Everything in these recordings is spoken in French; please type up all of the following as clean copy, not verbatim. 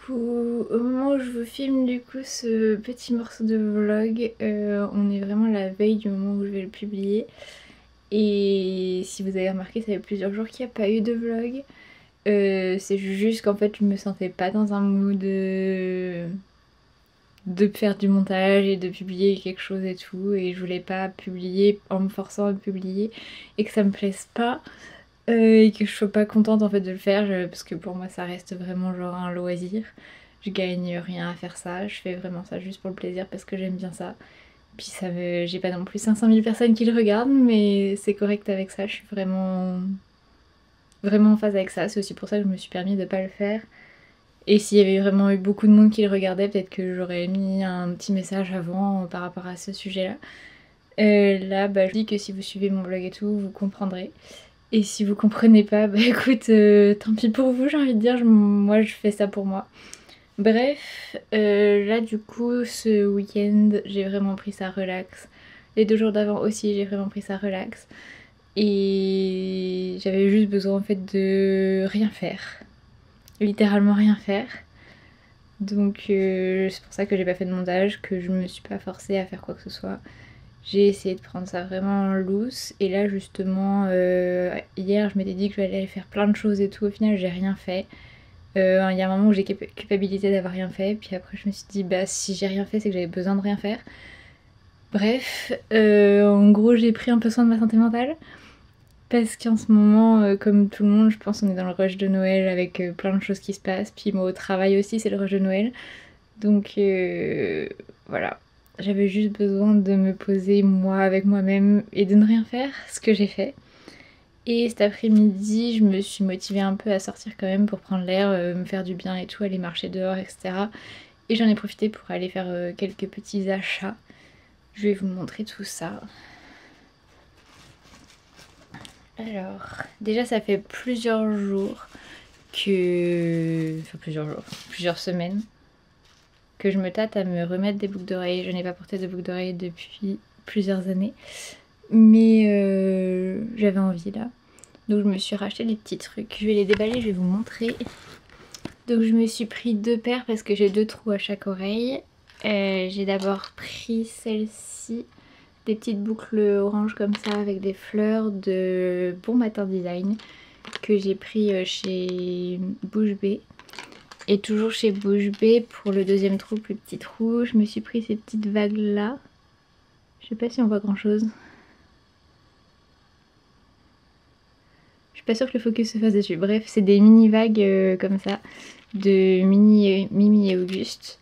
coup, au moment où je vous filme du coup ce petit morceau de vlog, on est vraiment la veille du moment où je vais le publier. Et si vous avez remarqué, ça fait plusieurs jours qu'il n'y a pas eu de vlog. C'est juste qu'en fait je me sentais pas dans un mood de faire du montage et de publier quelque chose et tout. Et je voulais pas publier en me forçant à publier et que ça me plaise pas. Et que je sois pas contente en fait de le faire parce que pour moi ça reste vraiment genre un loisir. Je gagne rien à faire ça, je fais vraiment ça juste pour le plaisir parce que j'aime bien ça. Puis j'ai pas non plus 500 000 personnes qui le regardent mais c'est correct avec ça, je suis vraiment en phase avec ça. C'est aussi pour ça que je me suis permis de pas le faire. Et s'il y avait vraiment eu beaucoup de monde qui le regardait, peut-être que j'aurais mis un petit message avant par rapport à ce sujet-là. Là, je dis que si vous suivez mon blog et tout, vous comprendrez. Et si vous comprenez pas, bah écoute, tant pis pour vous, j'ai envie de dire, moi je fais ça pour moi. Bref, là du coup, ce week-end, j'ai vraiment pris ça relax. Les 2 jours d'avant aussi, j'ai vraiment pris ça relax. Et j'avais juste besoin en fait de rien faire. Littéralement rien faire. Donc c'est pour ça que j'ai pas fait de montage, que je me suis pas forcée à faire quoi que ce soit. J'ai essayé de prendre ça vraiment loose et là justement hier je m'étais dit que j'allais aller faire plein de choses et tout, au final j'ai rien fait. Il y a un moment où j'ai culpabilisé d'avoir rien fait, puis après je me suis dit bah si j'ai rien fait c'est que j'avais besoin de rien faire. Bref, en gros j'ai pris un peu soin de ma santé mentale parce qu'en ce moment comme tout le monde je pense on est dans le rush de Noël avec plein de choses qui se passent, puis moi au travail aussi c'est le rush de Noël. Donc voilà, j'avais juste besoin de me poser moi avec moi-même et de ne rien faire, ce que j'ai fait. Et cet après-midi, je me suis motivée un peu à sortir quand même pour prendre l'air, me faire du bien et tout, aller marcher dehors, etc. Et j'en ai profité pour aller faire quelques petits achats. Je vais vous montrer tout ça. Alors, déjà ça fait plusieurs jours que... Enfin plusieurs semaines que je me tâte à me remettre des boucles d'oreilles. Je n'ai pas porté de boucles d'oreilles depuis plusieurs années. Mais j'avais envie là. Donc je me suis racheté des petits trucs. Je vais les déballer, je vais vous montrer. Donc je me suis pris 2 paires parce que j'ai 2 trous à chaque oreille. J'ai d'abord pris celle-ci. Des petites boucles orange comme ça avec des fleurs de Bon Matin Design. Que j'ai pris chez Bouche Bée. Et toujours chez Bouche Bée, pour le deuxième trou, plus petit trou, je me suis pris ces petites vagues là. Je sais pas si on voit grand chose. Je suis pas sûre que le focus se fasse dessus. Bref, c'est des mini vagues comme ça, de Mimi et Auguste.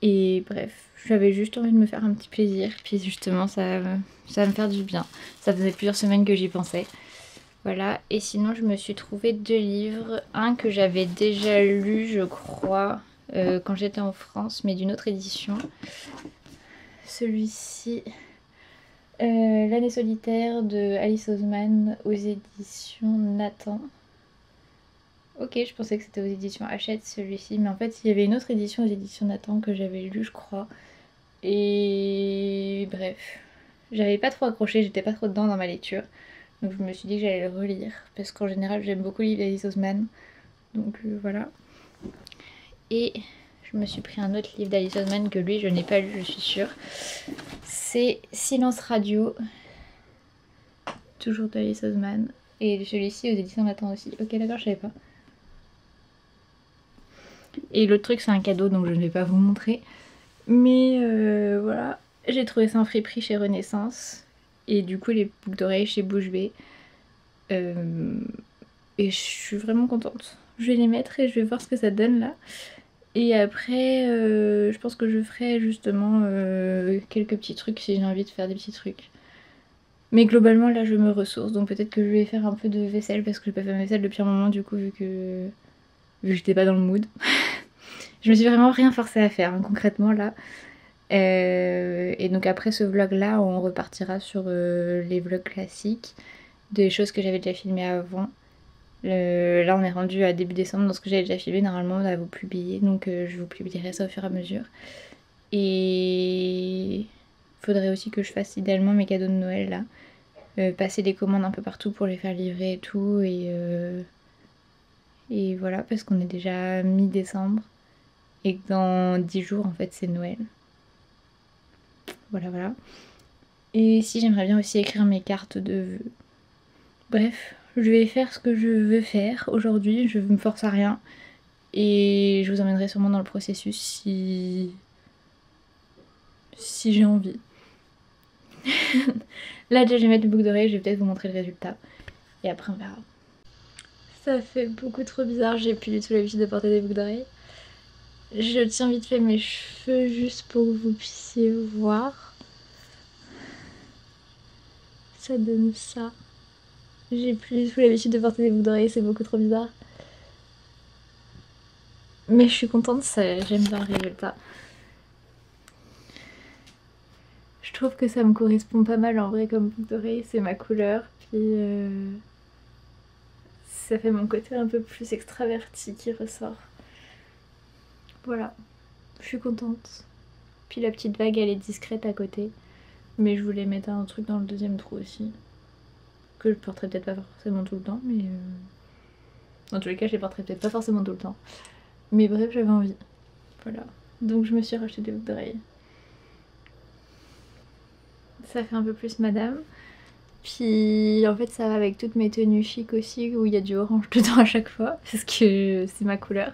Et bref, j'avais juste envie de me faire un petit plaisir. Puis justement, ça va me faire du bien. Ça faisait plusieurs semaines que j'y pensais. Voilà, et sinon je me suis trouvé 2 livres. Un que j'avais déjà lu, je crois, quand j'étais en France, mais d'une autre édition. Celui-ci, L'année solitaire de Alice Oseman aux éditions Nathan. Ok, je pensais que c'était aux éditions Hachette celui-ci, mais en fait il y avait une autre édition aux éditions Nathan que j'avais lu, je crois. Et bref, j'avais pas trop accroché, j'étais pas trop dedans dans ma lecture. Donc je me suis dit que j'allais le relire, parce qu'en général j'aime beaucoup les livres d'Alice Oseman. Donc voilà. Et je me suis pris un autre livre d'Alice Oseman que lui je n'ai pas lu, je suis sûre. C'est Silence Radio. Toujours d'Alice Oseman. Et celui-ci aux éditions Nathan aussi. Ok d'accord, je savais pas. Et l'autre truc c'est un cadeau donc je ne vais pas vous montrer. Mais voilà. J'ai trouvé ça en friperie chez Renaissance. Et du coup les boucles d'oreilles chez Bouche Bée. Et je suis vraiment contente. Je vais les mettre et je vais voir ce que ça donne là. Et après, je pense que je ferai justement quelques petits trucs si j'ai envie de faire des petits trucs. Mais globalement là je me ressource, donc peut-être que je vais faire un peu de vaisselle parce que j'ai pas fait ma vaisselle depuis un moment du coup vu que j'étais pas dans le mood. Je me suis vraiment rien forcé à faire hein, concrètement là. Et donc après ce vlog là on repartira sur les vlogs classiques, des choses que j'avais déjà filmées avant. Là on est rendu à début décembre, donc ce que j'avais déjà filmé normalement on va vous publier, donc je vous publierai ça au fur et à mesure. Et faudrait aussi que je fasse idéalement mes cadeaux de Noël là. Passer des commandes un peu partout pour les faire livrer et tout, et voilà parce qu'on est déjà mi-décembre. et que dans 10 jours en fait c'est Noël. Voilà voilà. Et si j'aimerais bien aussi écrire mes cartes de vœux. Bref, je vais faire ce que je veux faire aujourd'hui, je me force à rien. Et je vous emmènerai sûrement dans le processus si j'ai envie. Là déjà je vais mettre une boucle d'oreille, je vais peut-être vous montrer le résultat. Et après on verra. Ça fait beaucoup trop bizarre, j'ai plus du tout l'habitude de porter des boucles d'oreilles. Je tiens vite fait mes cheveux juste pour que vous puissiez voir. Ça donne ça. J'ai plus du tout l'habitude de porter des boucles d'oreilles, c'est beaucoup trop bizarre. Mais je suis contente, j'aime bien le résultat. Je trouve que ça me correspond pas mal en vrai comme boucle d'oreille, c'est ma couleur. Puis ça fait mon côté un peu plus extraverti qui ressort. Voilà, je suis contente. Puis la petite vague elle est discrète à côté. Mais je voulais mettre un truc dans le deuxième trou aussi. Que je porterai peut-être pas forcément tout le temps, mais... Dans tous les cas je les porterai peut-être pas forcément tout le temps. Mais bref j'avais envie. Voilà. Donc je me suis racheté des boucles d'oreilles. Ça fait un peu plus madame. Puis en fait ça va avec toutes mes tenues chic aussi où il y a du orange dedans à chaque fois parce que c'est ma couleur.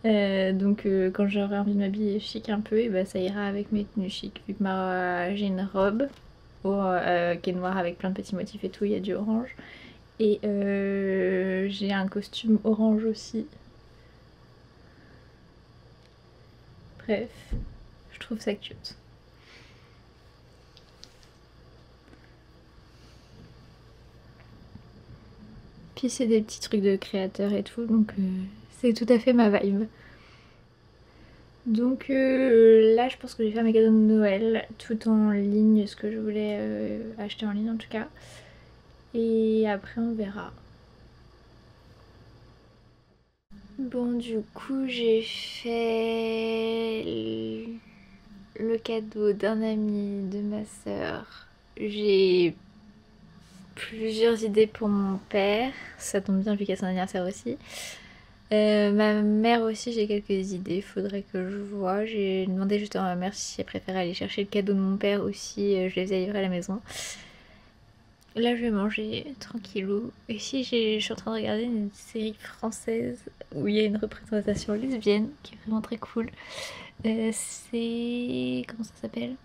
Donc quand j'aurai envie de m'habiller chic un peu, et bah, ça ira avec mes tenues chic vu que j'ai une robe qui est noire avec plein de petits motifs et tout, il y a du orange. Et j'ai un costume orange aussi. Bref, je trouve ça cute. Puis c'est des petits trucs de créateur et tout, donc c'est tout à fait ma vibe. Donc là je pense que je vais faire mes cadeaux de Noël tout en ligne, ce que je voulais acheter en ligne en tout cas. Et après on verra. Bon du coup j'ai fait le cadeau d'un ami de ma soeur. J'ai plusieurs idées pour mon père, ça tombe bien vu qu'il y a son anniversaire aussi. Ma mère aussi, j'ai quelques idées, faudrait que je vois. J'ai demandé justement à ma mère si elle préférait aller chercher le cadeau de mon père ou si je les faisais livrer à la maison. Là, je vais manger tranquillou. Et si je suis en train de regarder une série française où il y a une représentation lesbienne qui est vraiment très cool. C'est... comment ça s'appelle?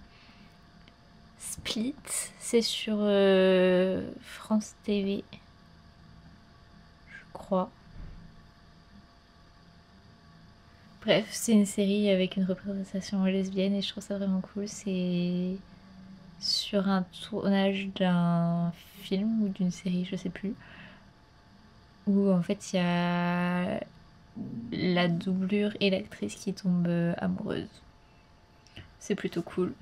Split. C'est sur France TV, je crois. Bref, c'est une série avec une représentation lesbienne et je trouve ça vraiment cool. C'est sur un tournage d'un film ou d'une série, je sais plus. Où en fait il y a la doublure et l'actrice qui tombent amoureuses. C'est plutôt cool.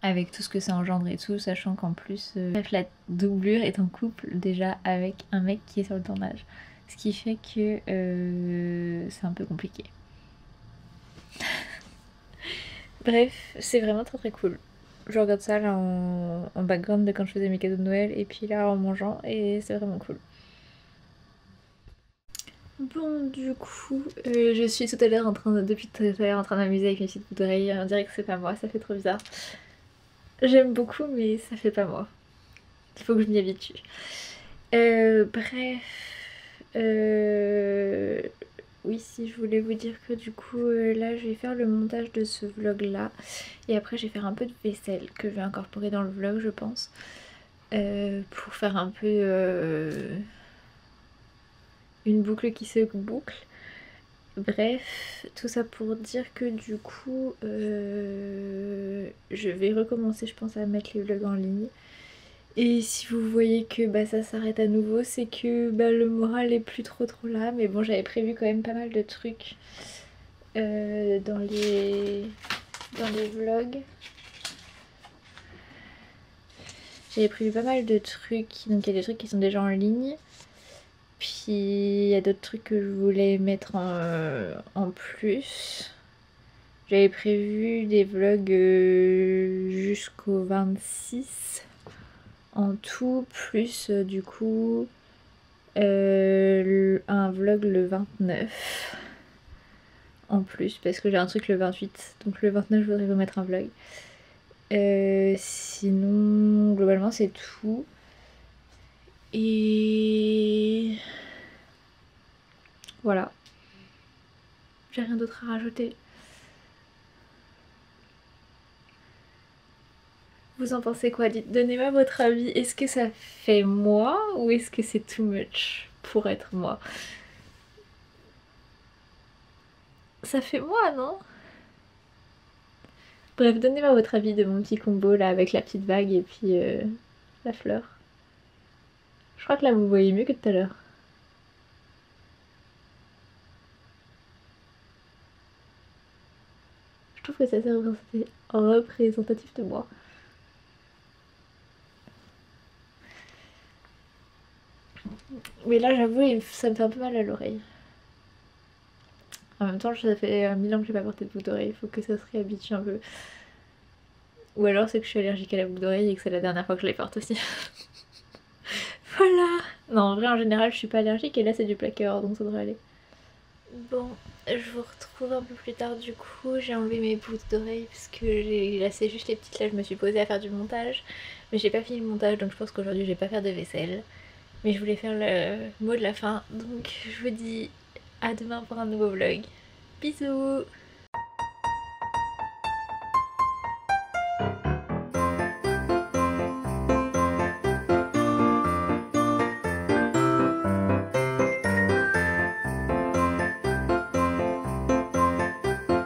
Avec tout ce que ça engendre et tout, sachant qu'en plus, bref, la doublure est en couple déjà avec un mec qui est sur le tournage. Ce qui fait que c'est un peu compliqué. Bref, c'est vraiment très très cool. Je regarde ça là en background de quand je faisais mes cadeaux de Noël et puis là en mangeant et c'est vraiment cool. Bon du coup, je suis tout à l'heure depuis tout à l'heure en train de m'amuser avec mes petites boucles d'oreilles. On dirait que c'est pas moi, ça fait trop bizarre. J'aime beaucoup mais ça fait pas moi. Il faut que je m'y habitue. Bref, oui, si je voulais vous dire que du coup là je vais faire le montage de ce vlog là et après je vais faire un peu de vaisselle que je vais incorporer dans le vlog je pense pour faire un peu une boucle qui se boucle. Bref, tout ça pour dire que du coup je vais recommencer je pense à mettre les vlogs en ligne. Et si vous voyez que bah, ça s'arrête à nouveau, c'est que bah, le moral est plus trop là. Mais bon, j'avais prévu quand même pas mal de trucs dans les vlogs. J'avais prévu pas mal de trucs, donc il y a des trucs qui sont déjà en ligne. Puis il y a d'autres trucs que je voulais mettre en plus. J'avais prévu des vlogs jusqu'au 26 en tout, plus du coup un vlog le 29 en plus parce que j'ai un truc le 28, donc le 29 je voudrais vous mettre un vlog. Sinon globalement c'est tout. Et voilà, j'ai rien d'autre à rajouter. Vous en pensez quoi? Dites, donnez-moi votre avis. Est-ce que ça fait moi ou est-ce que c'est too much pour être moi? Ça fait moi, non? Bref, donnez-moi votre avis de mon petit combo là avec la petite vague et puis la fleur. Je crois que là vous voyez mieux que tout à l'heure. Je trouve que c'est assez représentatif de moi. Mais là j'avoue ça me fait un peu mal à l'oreille. En même temps ça fait 1000 ans que j'ai pas porté de boucle d'oreille, il faut que ça se réhabitue un peu. Ou alors c'est que je suis allergique à la boucle d'oreille et que c'est la dernière fois que je les porte aussi. Voilà. Non, en vrai en général je suis pas allergique et là c'est du plaqueur donc ça devrait aller. Bon, je vous retrouve un peu plus tard du coup, j'ai enlevé mes boucles d'oreilles parce que j'ai laissé juste les petites là, je me suis posée à faire du montage. Mais j'ai pas fini le montage donc je pense qu'aujourd'hui je vais pas faire de vaisselle. Mais je voulais faire le mot de la fin, donc je vous dis à demain pour un nouveau vlog. Bisous!